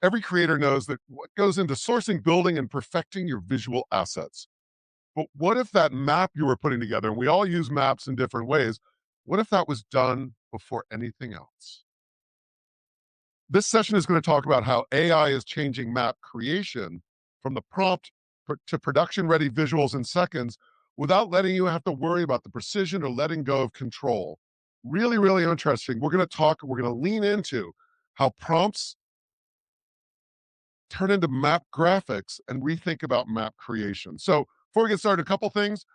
Every creator knows that what goes into sourcing, building, and perfecting your visual assets. But what if that map you were putting together, and we all use maps in different ways, what if that was done before anything else? This session is going to talk about how AI is changing map creation from the prompt to production-ready visuals in seconds without letting you have to worry about the precision or letting go of control. Really, really interesting. We're going to lean into how prompts turn into map graphics and rethink about map creation. So before we get started, a couple things.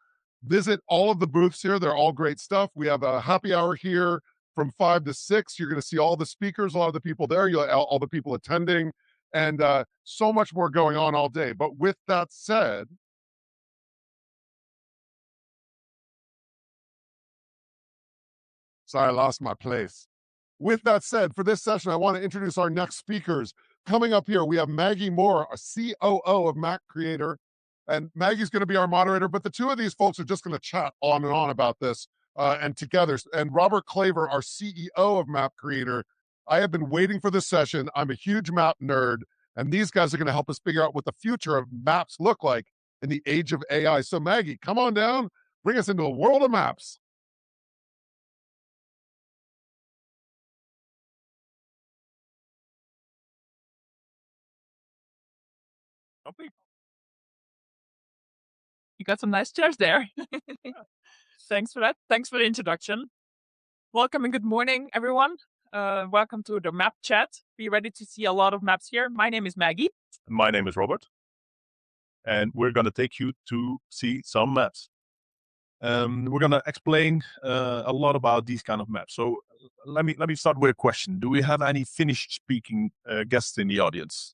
Visit all of the booths here. They're all great stuff. We have a happy hour here from 5 to 6. You're going to see all the speakers, a lot of the people there, all the people attending, and so much more going on all day. But with that said, sorry, I lost my place. With that said, for this session, I want to introduce our next speakers. Coming up here, we have Maggie Muhr, a COO of Mapcreator, and Maggie's going to be our moderator, but the two of these folks are just going to chat on and on about this and together. And Robbert Klaver, our CEO of Mapcreator. I have been waiting for this session. I'm a huge map nerd, and these guys are going to help us figure out what the future of maps look like in the age of AI. So Maggie, come on down, bring us into a world of maps. Okay. You got some nice chairs there. Thanks for that. Thanks for the introduction. Welcome and good morning, everyone. Welcome to the map chat. Be ready to see a lot of maps here. My name is Maggie. My name is Robert. And we're going to take you to see some maps. We're going to explain a lot about these kind of maps. So let me start with a question. Do we have any Finnish speaking guests in the audience?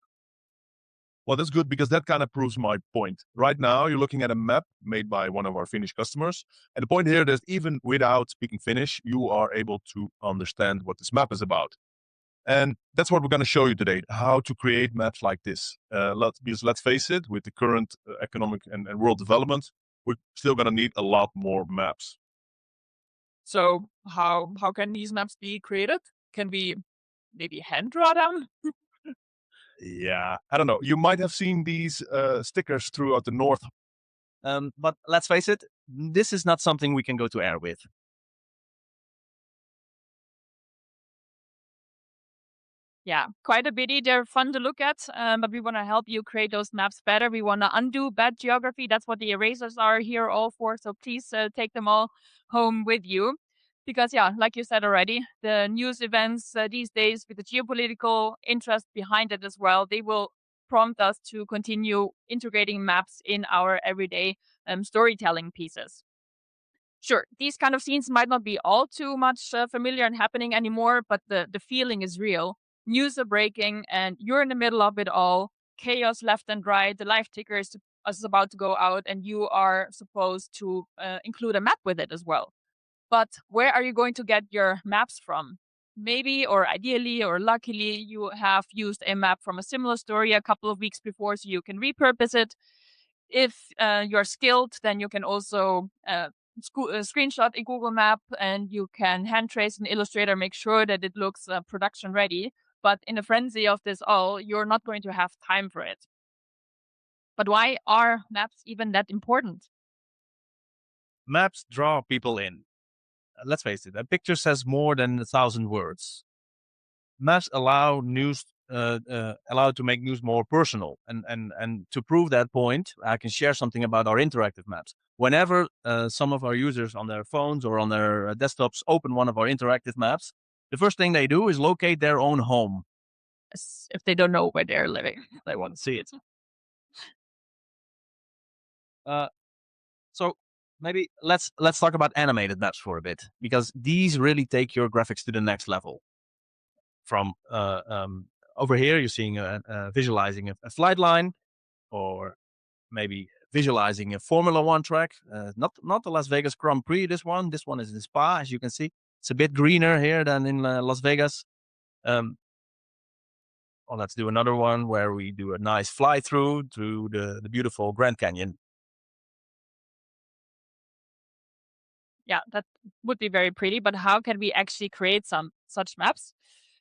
Well, that's good because that kind of proves my point. Right now, you're looking at a map made by one of our Finnish customers. And the point here is even without speaking Finnish, you are able to understand what this map is about. And that's what we're going to show you today, how to create maps like this. Because let's face it, with the current economic and world development, we're still going to need a lot more maps. So how can these maps be created? Can we maybe hand draw them? Yeah, I don't know. You might have seen these stickers throughout the north. But let's face it, this is not something we can go to air with. Yeah, quite a bitty. They're fun to look at, but we want to help you create those maps better. We want to undo bad geography. That's what the erasers are here all for. So please take them all home with you. Because, yeah, like you said already, the news events these days with the geopolitical interest behind it as well, they will prompt us to continue integrating maps in our everyday storytelling pieces. Sure, these kind of scenes might not be all too much familiar and happening anymore, but the feeling is real. News are breaking and you're in the middle of it all. Chaos left and right. The live ticker is about to go out and you are supposed to include a map with it as well. But where are you going to get your maps from? Maybe, or ideally, or luckily, you have used a map from a similar story a couple of weeks before, so you can repurpose it. If you're skilled, then you can also screenshot a Google map and you can hand trace in Illustrator, make sure that it looks production ready. But in the frenzy of this all, you're not going to have time for it. But why are maps even that important? Maps draw people in. Let's face it, a picture says more than 1,000 words. Maps allow to make news more personal. And to prove that point, I can share something about our interactive maps. Whenever some of our users on their phones or on their desktops open one of our interactive maps, the first thing they do is locate their own home. If they don't know where they're living, they want to see it. So maybe let's talk about animated maps for a bit, because these really take your graphics to the next level. From over here, you're seeing visualizing a flight line, or maybe visualizing a Formula One track. Not the Las Vegas Grand Prix. This one is in Spa, as you can see. It's a bit greener here than in Las Vegas. Well, let's do another one where we do a nice fly through the beautiful Grand Canyon. Yeah, that would be very pretty, but how can we actually create some such maps?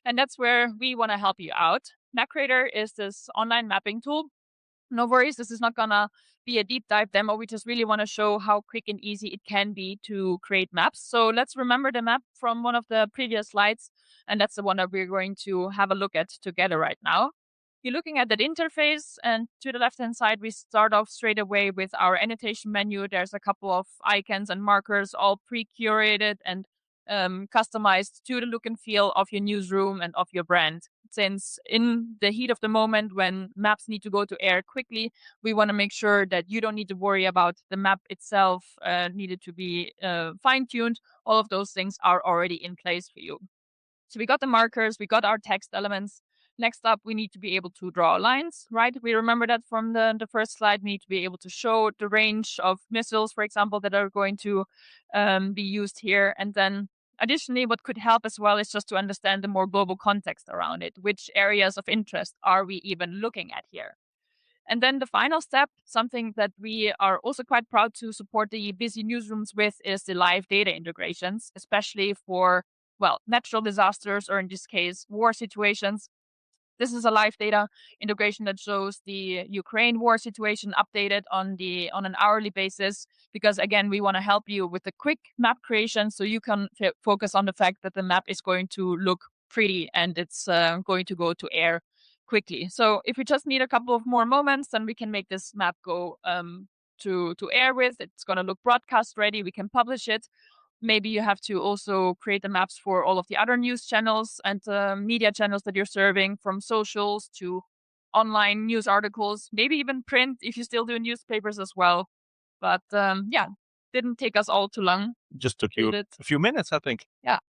And that's where we want to help you out. Mapcreator is this online mapping tool. No worries, this is not gonna be a deep dive demo. We just really want to show how quick and easy it can be to create maps. So let's remember the map from one of the previous slides, and that's the one that we're going to have a look at together right now. You're looking at that interface, and to the left-hand side, we start off straight away with our annotation menu. There's a couple of icons and markers, all pre-curated and customized to the look and feel of your newsroom and of your brand. Since in the heat of the moment, when maps need to go to air quickly, we want to make sure that you don't need to worry about the map itself needed to be fine-tuned. All of those things are already in place for you. So we got the markers, we got our text elements. Next up, we need to be able to draw lines, right? We remember that from the first slide. We need to be able to show the range of missiles, for example, that are going to be used here. And then additionally, what could help as well is just to understand the more global context around it. Which areas of interest are we even looking at here? And then the final step, something that we are also quite proud to support the busy newsrooms with, is the live data integrations, especially for, well, natural disasters, or in this case, war situations. This is a live data integration that shows the Ukraine war situation updated on an hourly basis, because again, we want to help you with the quick map creation so you can focus on the fact that the map is going to look pretty and it's going to go to air quickly. So if we just need a couple of more moments, then we can make this map go to air with. It's going to look broadcast ready. We can publish it. Maybe you have to also create the maps for all of the other news channels and media channels that you're serving, from socials to online news articles, maybe even print if you still do newspapers as well. But yeah, didn't take us all too long. Just took you a few minutes, I think. Yeah.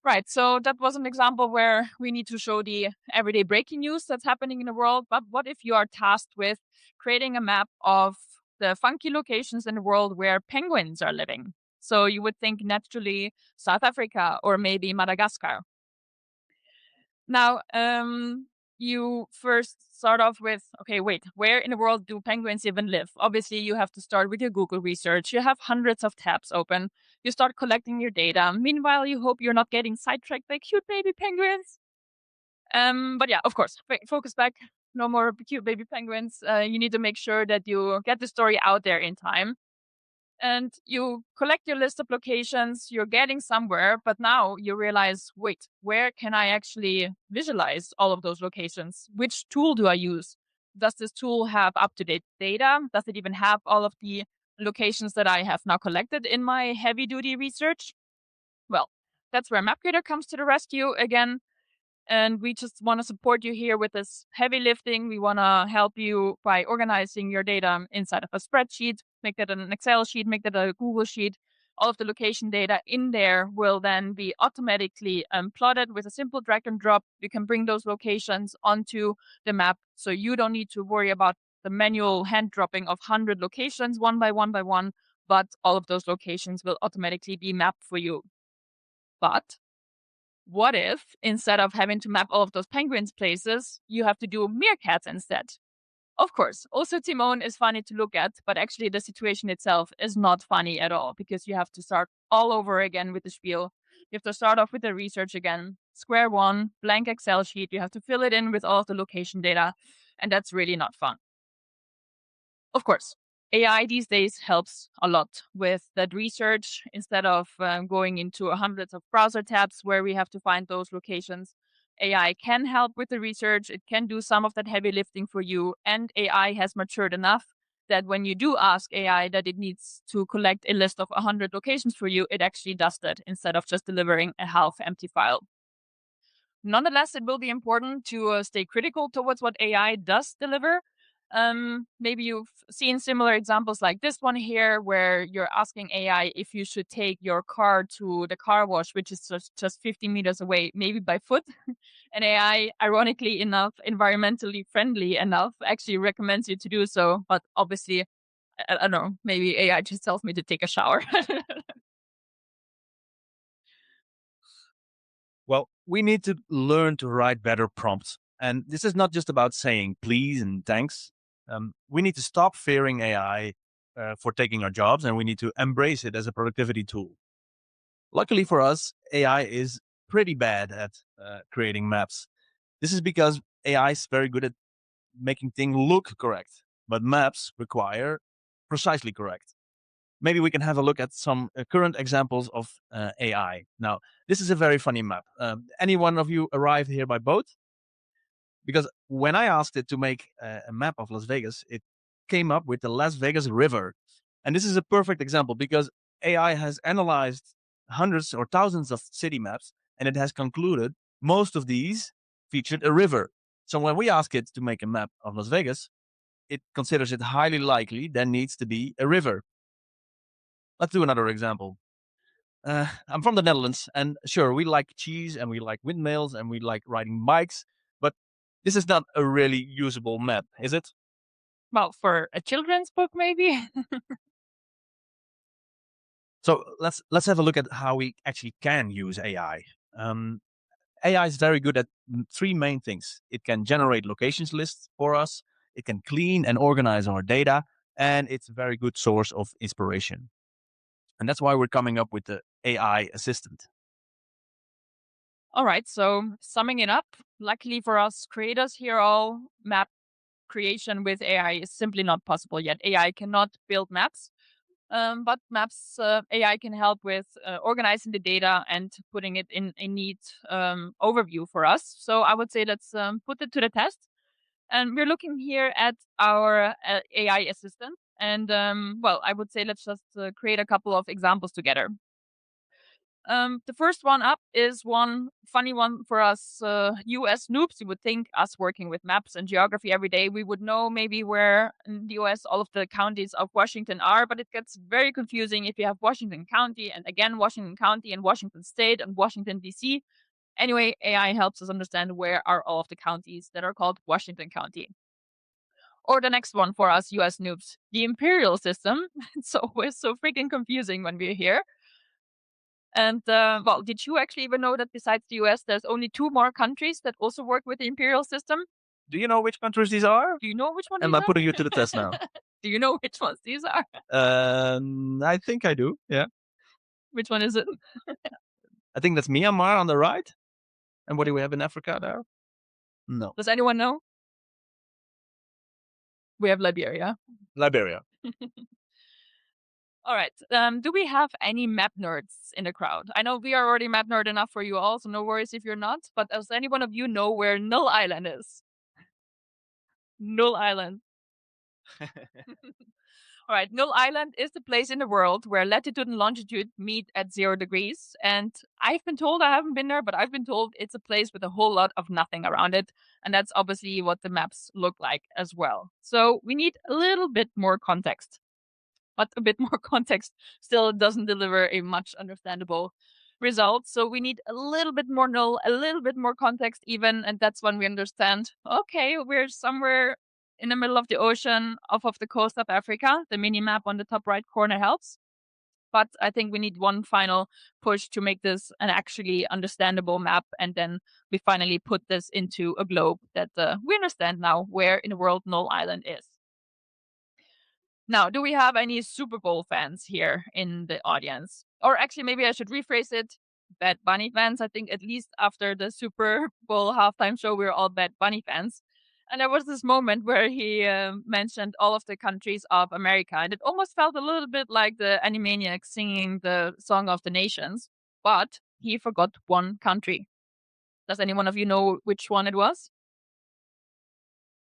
Right. So that was an example where we need to show the everyday breaking news that's happening in the world. But what if you are tasked with creating a map of the funky locations in the world where penguins are living? So you would think naturally South Africa or maybe Madagascar. Now, you first start off with, okay, wait, where in the world do penguins even live? Obviously, you have to start with your Google research. You have hundreds of tabs open. You start collecting your data. Meanwhile, you hope you're not getting sidetracked by cute baby penguins. But yeah, of course, focus back. No more cute baby penguins. You need to make sure that you get the story out there in time. And you collect your list of locations, you're getting somewhere, but now you realize, wait, where can I actually visualize all of those locations? Which tool do I use? Does this tool have up-to-date data? Does it even have all of the locations that I have now collected in my heavy-duty research? Well, that's where Mapcreator comes to the rescue again. And we just want to support you here with this heavy lifting. We want to help you by organizing your data inside of a spreadsheet, make that an Excel sheet, make that a Google sheet. All of the location data in there will then be automatically plotted with a simple drag and drop. You can bring those locations onto the map, so you don't need to worry about the manual hand dropping of 100 locations one by one, but all of those locations will automatically be mapped for you. But what if, instead of having to map all of those penguins' places, you have to do meerkats instead? Of course, also Timon is funny to look at, but actually the situation itself is not funny at all, because you have to start all over again with the spiel. You have to start off with the research again, square one, blank Excel sheet. You have to fill it in with all of the location data, and that's really not fun. Of course, AI these days helps a lot with that research. Instead of going into hundreds of browser tabs where we have to find those locations, AI can help with the research. It can do some of that heavy lifting for you. And AI has matured enough that when you do ask AI that it needs to collect a list of 100 locations for you, it actually does that instead of just delivering a half-empty file. Nonetheless, it will be important to stay critical towards what AI does deliver. Maybe you've seen similar examples like this one here, where you're asking AI if you should take your car to the car wash, which is just 50 meters away, maybe by foot. And AI, ironically enough, environmentally friendly enough, actually recommends you to do so. But obviously, I don't know, maybe AI just tells me to take a shower. Well, we need to learn to write better prompts. And this is not just about saying please and thanks. We need to stop fearing AI for taking our jobs, and we need to embrace it as a productivity tool. Luckily for us, AI is pretty bad at creating maps. This is because AI is very good at making things look correct, but maps require precisely correct. Maybe we can have a look at some current examples of AI. Now, this is a very funny map. Any one of you arrived here by boat? Because when I asked it to make a map of Las Vegas, it came up with the Las Vegas River. And this is a perfect example because AI has analyzed hundreds or thousands of city maps, and it has concluded most of these featured a river. So when we ask it to make a map of Las Vegas, it considers it highly likely there needs to be a river. Let's do another example. I'm from the Netherlands, and sure, we like cheese and we like windmills and we like riding bikes, but this is not a really usable map, is it? Well, for a children's book, maybe. So let's have a look at how we actually can use AI. AI is very good at three main things. It can generate locations lists for us, it can clean and organize our data, and it's a very good source of inspiration. And that's why we're coming up with the AI assistant. All right, so summing it up, luckily for us creators here, all map creation with AI is simply not possible yet. AI cannot build maps, but maps AI can help with organizing the data and putting it in a neat overview for us. So I would say let's put it to the test. And we're looking here at our AI assistant. And well, I would say let's just create a couple of examples together. The first one up is one funny one for us US noobs. You would think us working with maps and geography every day, we would know maybe where in the US all of the counties of Washington are, but it gets very confusing if you have Washington County and again Washington County and Washington State and Washington DC. Anyway, AI helps us understand where are all of the counties that are called Washington County. Or the next one for us US noobs, the imperial system. It's always so freaking confusing when we're here. And well, did you actually even know that besides the US, there's only 2 more countries that also work with the imperial system? Do you know which countries these are? Do you know which one Am these I are? putting you to the test now? Do you know which ones these are? I think I do. Yeah. Which one is it? I think that's Myanmar on the right. And what do we have in Africa there? No. Does anyone know? We have Liberia. Liberia. All right. Do we have any map nerds in the crowd? I know we are already map nerd enough for you all, so no worries if you're not. But does any one of you know where Null Island is? Null Island. All right. Null Island is the place in the world where latitude and longitude meet at 0 degrees. And I've been told, I haven't been there, but I've been told it's a place with a whole lot of nothing around it. And that's obviously what the maps look like as well. So we need a little bit more context. But a bit more context still doesn't deliver a much understandable result. So we need a little bit more null, a little bit more context even. And that's when we understand, okay, we're somewhere in the middle of the ocean off of the coast of Africa. The mini map on the top right corner helps. But I think we need one final push to make this an actually understandable map. And then we finally put this into a globe that we understand now where in the world Null Island is. Now, do we have any Super Bowl fans here in the audience? Or actually, maybe I should rephrase it. Bad Bunny fans. I think at least after the Super Bowl halftime show, we were all Bad Bunny fans. And there was this moment where he mentioned all of the countries of America. And it almost felt a little bit like the Animaniacs singing the Song of the Nations. But he forgot one country. Does any one of you know which one it was?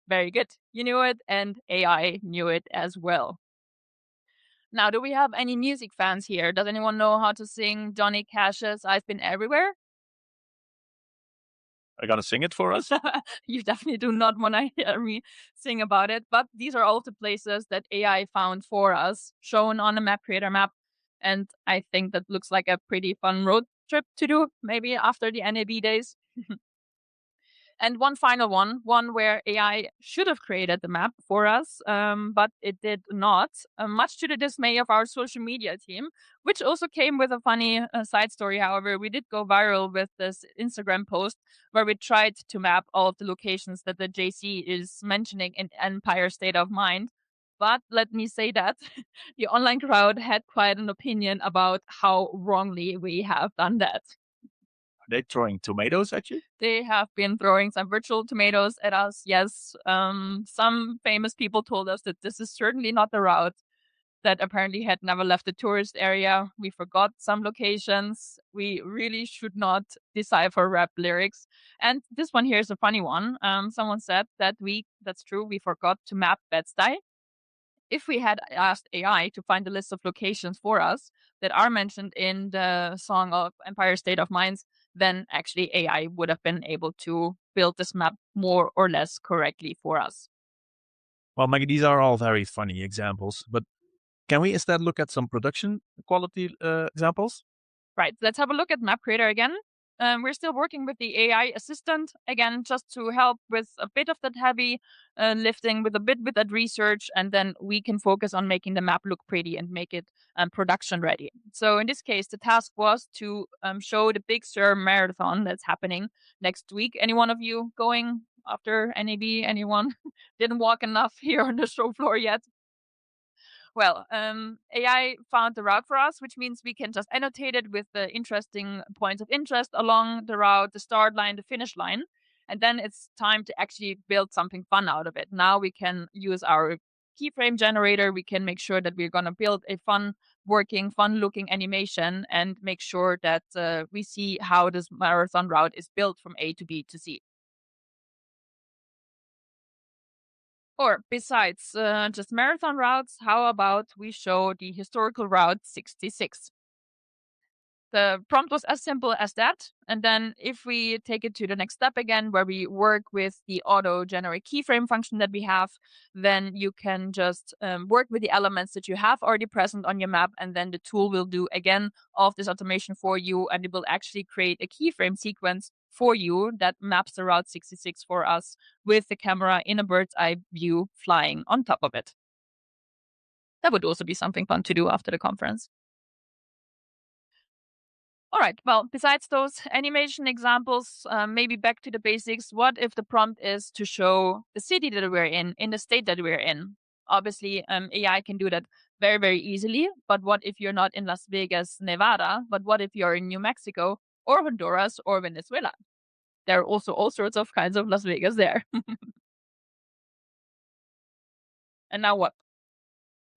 Very good. You knew it, and AI knew it as well. Now, do we have any music fans here? Does anyone know how to sing Johnny Cash's I've Been Everywhere? Are you gonna sing it for us? You definitely do not want to hear me sing about it, but these are all the places that AI found for us, shown on the Mapcreator map. And I think that looks like a pretty fun road trip to do, maybe after the NAB days. And one final one where AI should have created the map for us, but it did not, much to the dismay of our social media team, which also came with a funny side story. However, we did go viral with this Instagram post where we tried to map all of the locations that the JC is mentioning in Empire State of Mind. But let me say that the online crowd had quite an opinion about how wrongly we have done that. they throwing tomatoes at you? They have been throwing some virtual tomatoes at us. Yes. Some famous people told us that this is certainly not the route, that apparently had never left the tourist area. We forgot some locations. We really should not decipher rap lyrics. And this one here is a funny one. Someone said that that's true, we forgot to map Bed-Stuy. If we had asked AI to find a list of locations for us that are mentioned in the song of Empire State of Minds, then actually AI would have been able to build this map more or less correctly for us. Well, Maggie, these are all very funny examples, but can we instead look at some production quality examples? Right, let's have a look at Mapcreator again. We're still working with the AI assistant, again, just to help with a bit of that heavy lifting, with that research, and then we can focus on making the map look pretty and make it production ready. So in this case, the task was to show the Big Sur marathon that's happening next week. Any one of you going after NAB? Anyone didn't walk enough here on the show floor yet? Well, AI found the route for us, which means we can just annotate it with the interesting points of interest along the route, the start line, the finish line. And then it's time to actually build something fun out of it. Now we can use our keyframe generator. We can make sure that we're going to build a fun-working, fun-looking animation and make sure that we see how this marathon route is built from A to B to C. Or besides just marathon routes, how about we show the historical route 66? The prompt was as simple as that. And then if we take it to the next step again, where we work with the auto generate keyframe function that we have, then you can just work with the elements that you have already present on your map. And then the tool will do again all of this automation for you. And it will actually create a keyframe sequence for you that maps the route 66 for us with the camera in a bird's eye view flying on top of it. That would also be something fun to do after the conference. All right, well, besides those animation examples, maybe back to the basics. What if the prompt is to show the city that we're in the state that we're in? Obviously, AI can do that very, very easily. But what if you're not in Las Vegas, Nevada? But what if you're in New Mexico or Honduras or Venezuela? There are also all sorts of kinds of Las Vegas there. And now what?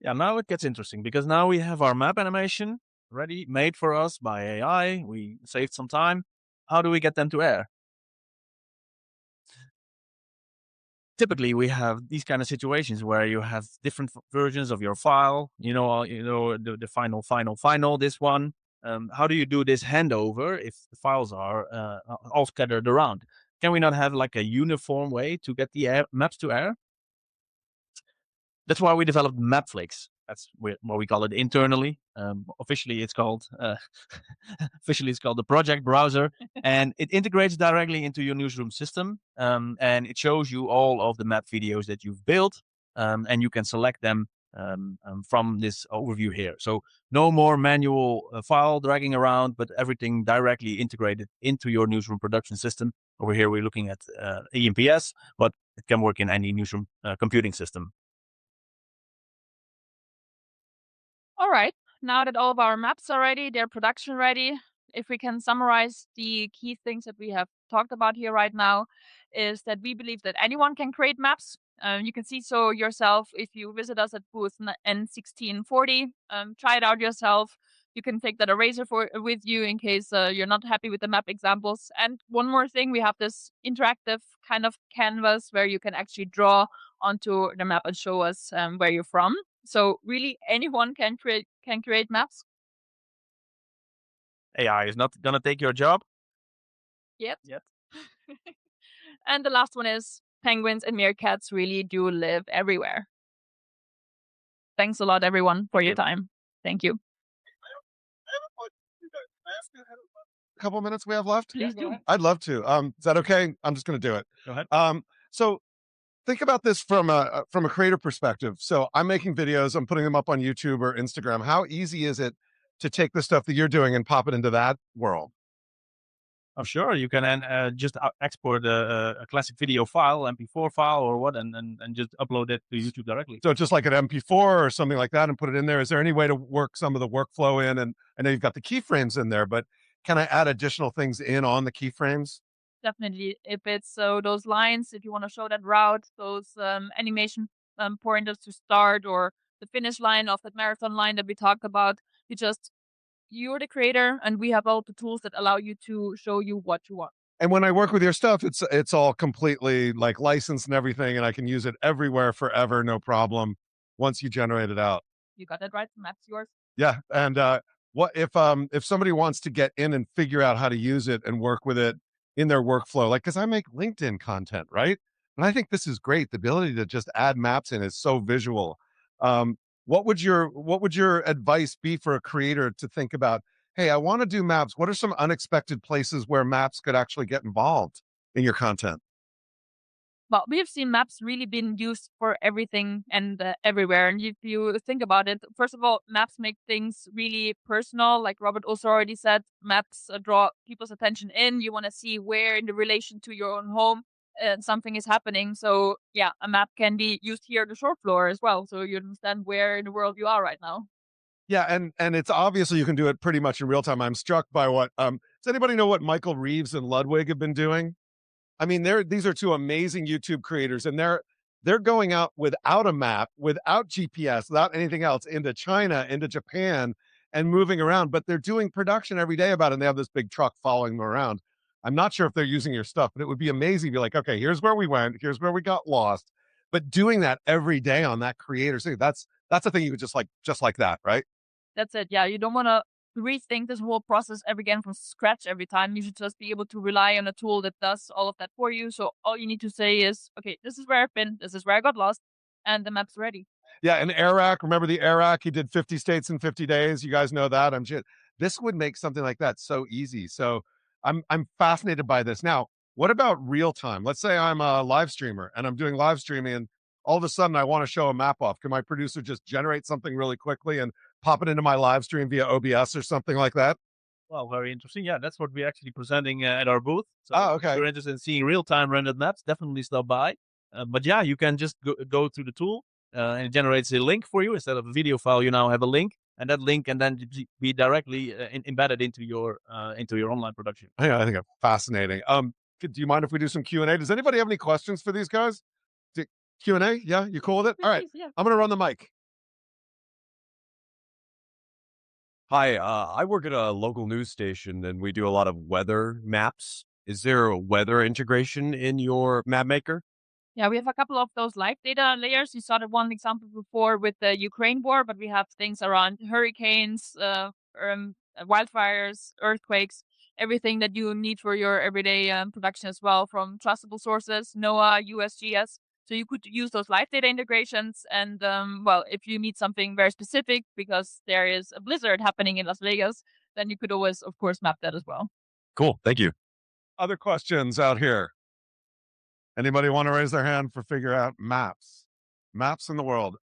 Yeah, now it gets interesting because now we have our map animation ready, made for us by AI. We saved some time. How do we get them to air? Typically, we have these kind of situations where you have different versions of your file. The final, this one. How do you do this handover if the files are all scattered around? Can we not have like a uniform way to get the maps to air? That's why we developed Mapflix. That's what we call it internally. Officially, it's called the project browser, and it integrates directly into your newsroom system. And it shows you all of the map videos that you've built, and you can select them from this overview here. So no more manual file dragging around, but everything directly integrated into your newsroom production system. Over here, we're looking at EMPS, but it can work in any newsroom computing system. All right, now that all of our maps are ready, they're production ready. If we can summarize the key things that we have talked about here right now, is that we believe that anyone can create maps. You can see so yourself if you visit us at booth N1640. Try it out yourself. You can take that eraser with you in case you're not happy with the map examples. And one more thing, we have this interactive kind of canvas where you can actually draw onto the map and show us where you're from. So really, anyone can create maps. AI is not going to take your job Yet. yet. And the last one is penguins and meerkats really do live everywhere. Thanks a lot, everyone, for your time. Thank you. A couple minutes we have left? Please do. I'd love to. Is that okay? I'm just going to do it. Go ahead. So think about this from a creator perspective. So I'm making videos, I'm putting them up on YouTube or Instagram. How easy is it to take the stuff that you're doing and pop it into that world? Oh, sure. You can just export a classic video file, MP4 file or what, and just upload it to YouTube directly. So just like an MP4 or something like that and put it in there. Is there any way to work some of the workflow in? And I know you've got the keyframes in there, but can I add additional things in on the keyframes? Definitely. If it's those lines, if you want to show that route, those animation pointers to start or the finish line of that marathon line that we talked about, you're the creator, and we have all the tools that allow you to show you what you want. And when I work with your stuff, it's all completely like licensed and everything, and I can use it everywhere forever, no problem. Once you generate it out. You got that right. The map's yours. Yeah. And what if somebody wants to get in and figure out how to use it and work with it in their workflow, like because I make LinkedIn content, right? And I think this is great. The ability to just add maps in is so visual. What would your advice be for a creator to think about? Hey, I want to do maps. What are some unexpected places where maps could actually get involved in your content? Well, we have seen maps really being used for everything and everywhere. And if you think about it, first of all, maps make things really personal. Like Robert also already said, maps draw people's attention in. You want to see where in the relation to your own home something is happening. So yeah, a map can be used here on the shore floor as well. So you understand where in the world you are right now. Yeah, and it's obviously you can do it pretty much in real time. I'm struck by what does anybody know what Michael Reeves and Ludwig have been doing? I mean, these are two amazing YouTube creators, and they're going out without a map, without GPS, without anything else into China, into Japan, and moving around. But they're doing production every day about it, and they have this big truck following them around. I'm not sure if they're using your stuff, but it would be amazing to be like, okay, here's where we went, here's where we got lost. But doing that every day on that creator, so that's a thing you could just like that, right? That's it. Yeah, you don't want to rethink this whole process again from scratch every time. You should just be able to rely on a tool that does all of that for you. So all you need to say is, okay, this is where I've been, this is where I got lost, and the map's ready. Yeah, and Iraq, remember the Iraq? He did 50 states in 50 days. You guys know that. This would make something like that so easy. So I'm fascinated by this. Now, what about real time? Let's say I'm a live streamer and I'm doing live streaming and all of a sudden I want to show a map off. Can my producer just generate something really quickly and pop it into my live stream via OBS or something like that? Well, very interesting. Yeah, that's what we're actually presenting at our booth. So Oh, if okay. you're interested in seeing real-time rendered maps, definitely stop by. But yeah, you can just go through the tool and it generates a link for you. Instead of a video file, you now have a link, and that link can then be directly embedded into your online production. Yeah, I think it's fascinating. Do you mind if we do some Q&A? Does anybody have any questions for these guys? Q&A? Yeah, you cool with it? All right, Yeah. I'm going to run the mic. Hi, I work at a local news station and we do a lot of weather maps. Is there a weather integration in your map maker? Yeah, we have a couple of those live data layers. You saw that one example before with the Ukraine war, but we have things around hurricanes, wildfires, earthquakes, everything that you need for your everyday production as well from trustable sources, NOAA, USGS. So you could use those live data integrations. And well, if you need something very specific because there is a blizzard happening in Las Vegas, then you could always, of course, map that as well. Cool, thank you. Other questions out here? Anybody want to raise their hand for figure out maps in the world?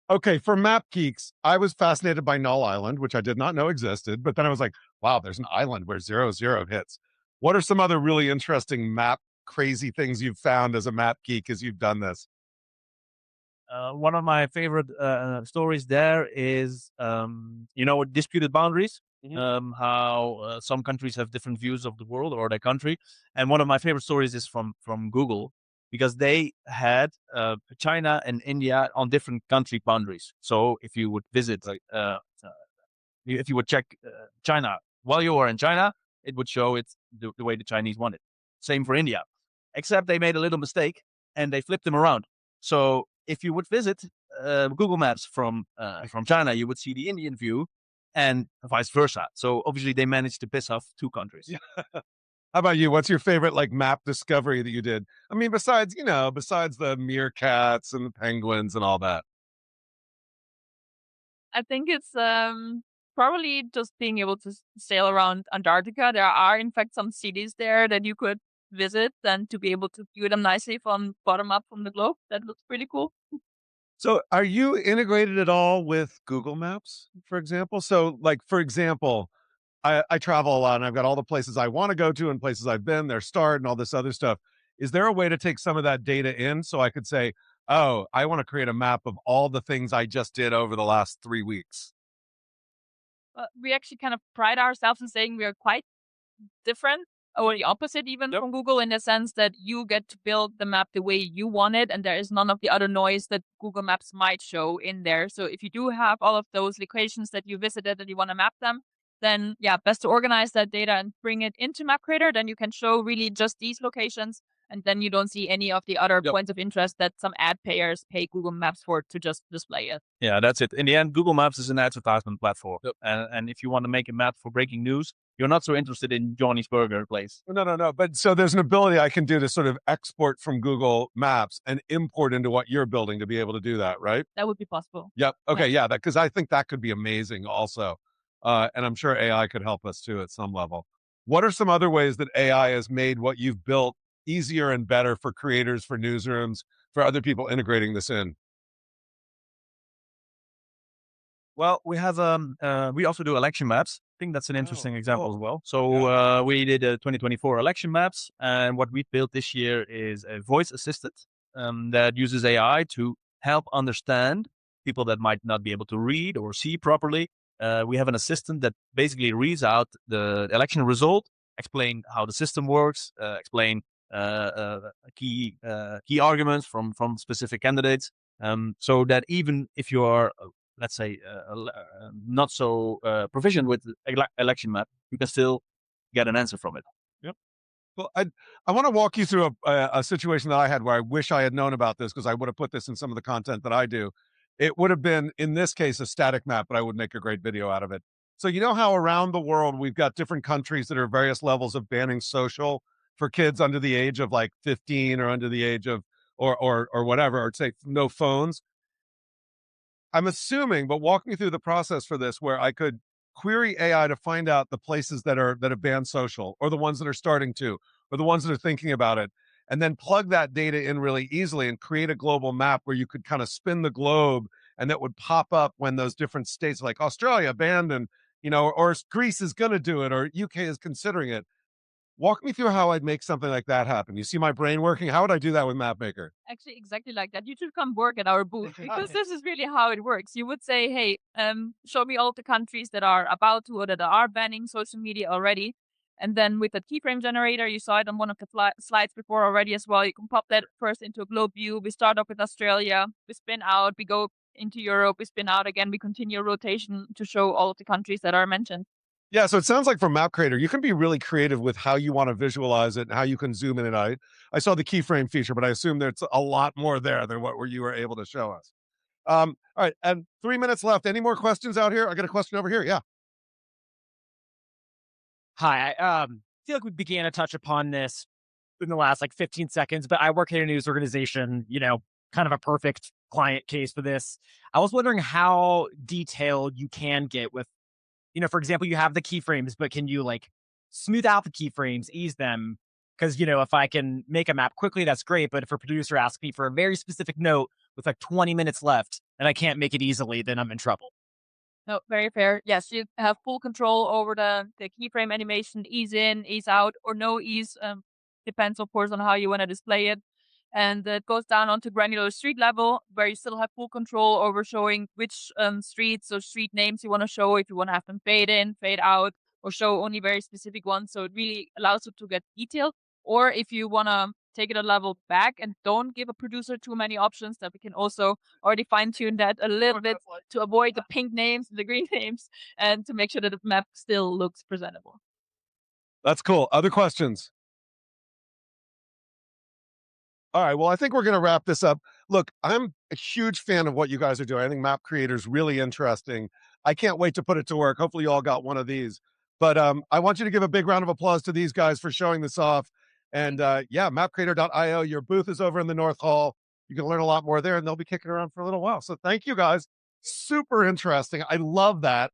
Okay, for map geeks, I was fascinated by Null Island, which I did not know existed, but then I was like, wow, there's an island where 0, 0 hits. What are some other really interesting map crazy things you've found as a map geek as you've done this? One of my favorite stories there is, disputed boundaries. How some countries have different views of the world or their country. And one of my favorite stories is from Google, because they had China and India on different country boundaries. So if you would visit, if you would check China while you were in China, it would show it the way the Chinese want it. Same for India, except they made a little mistake and they flipped them around. So if you would visit Google Maps from China, you would see the Indian view and vice versa. So obviously they managed to piss off two countries. Yeah. How about you? What's your favorite like map discovery that you did? I mean, besides the meerkats and the penguins and all that. I think it's probably just being able to sail around Antarctica. There are, in fact, some cities there that you could visit and to be able to view them nicely from bottom up from the globe. That looks pretty cool. So are you integrated at all with Google Maps, for example? So like, for example, I travel a lot and I've got all the places I want to go to and places I've been, their start and all this other stuff. Is there a way to take some of that data in so I could say, oh, I want to create a map of all the things I just did over the last 3 weeks? We actually kind of pride ourselves in saying we are quite different, or the opposite even from Google, in the sense that you get to build the map the way you want it, and there is none of the other noise that Google Maps might show in there. So if you do have all of those locations that you visited and you want to map them, then yeah, best to organize that data and bring it into Mapcreator. Then you can show really just these locations, and then you don't see any of the other points of interest that some ad payers pay Google Maps for to just display it. Yeah, that's it. In the end, Google Maps is an advertisement platform. And if you want to make a map for breaking news, you're not so interested in Johnny's Burger place. No. But so there's an ability I can do to sort of export from Google Maps and import into what you're building to be able to do that, right? That would be possible. Yep. Okay. Yeah. That, because I think that could be amazing also. And I'm sure AI could help us too at some level. What are some other ways that AI has made what you've built easier and better for creators, for newsrooms, for other people integrating this in? Well, we have we also do election maps. I think that's an interesting example as well. So we did 2024 election maps, and what we built this year is a voice assistant that uses AI to help understand people that might not be able to read or see properly. We have an assistant that basically reads out the election result, explain how the system works, explain key arguments from specific candidates, so that even if you are let's say, not so proficient with election map, you can still get an answer from it. Yep. Well, I want to walk you through a situation that I had where I wish I had known about this, because I would have put this in some of the content that I do. It would have been, in this case, a static map, but I would make a great video out of it. So you know how around the world we've got different countries that are various levels of banning social for kids under the age of like 15 or under the age of, or whatever, or say no phones. I'm assuming, but walk me through the process for this, where I could query AI to find out the places that have banned social, or the ones that are starting to, or the ones that are thinking about it, and then plug that data in really easily and create a global map where you could kind of spin the globe, and that would pop up when those different states like Australia banned, and or Greece is going to do it, or UK is considering it. Walk me through how I'd make something like that happen. You see my brain working? How would I do that with Mapmaker? Actually, exactly like that. You should come work at our booth, because this is really how it works. You would say, hey, show me all of the countries that are about to or that are banning social media already. And then with the keyframe generator, you saw it on one of the slides before already as well. You can pop that first into a globe view. We start off with Australia, we spin out, we go into Europe, we spin out again, we continue rotation to show all of the countries that are mentioned. Yeah, so it sounds like from Mapcreator, you can be really creative with how you want to visualize it and how you can zoom in and out. I saw the keyframe feature, but I assume there's a lot more there than what you were able to show us. All right, and 3 minutes left. Any more questions out here? I got a question over here. Yeah. Hi, I feel like we began to touch upon this in the last 15 seconds, but I work at a news organization, kind of a perfect client case for this. I was wondering how detailed you can get with, for example, you have the keyframes, but can you smooth out the keyframes, ease them? Because, if I can make a map quickly, that's great. But if a producer asks me for a very specific note with 20 minutes left and I can't make it easily, then I'm in trouble. No, very fair. Yes, you have full control over the keyframe animation, ease in, ease out, or no ease. Depends, of course, on how you want to display it. And it goes down onto granular street level, where you still have full control over showing which streets or street names you want to show, if you want to have them fade in, fade out, or show only very specific ones. So it really allows you to get detailed. Or if you want to take it a level back and don't give a producer too many options, that we can also already fine-tune that a little bit to avoid the pink names, the green names, and to make sure that the map still looks presentable. That's cool. Other questions? All right, well, I think we're going to wrap this up. Look, I'm a huge fan of what you guys are doing. I think Mapcreator is really interesting. I can't wait to put it to work. Hopefully you all got one of these. But I want you to give a big round of applause to these guys for showing this off. And yeah, mapcreator.io, your booth is over in the North Hall. You can learn a lot more there, and they'll be kicking around for a little while. So thank you guys. Super interesting. I love that.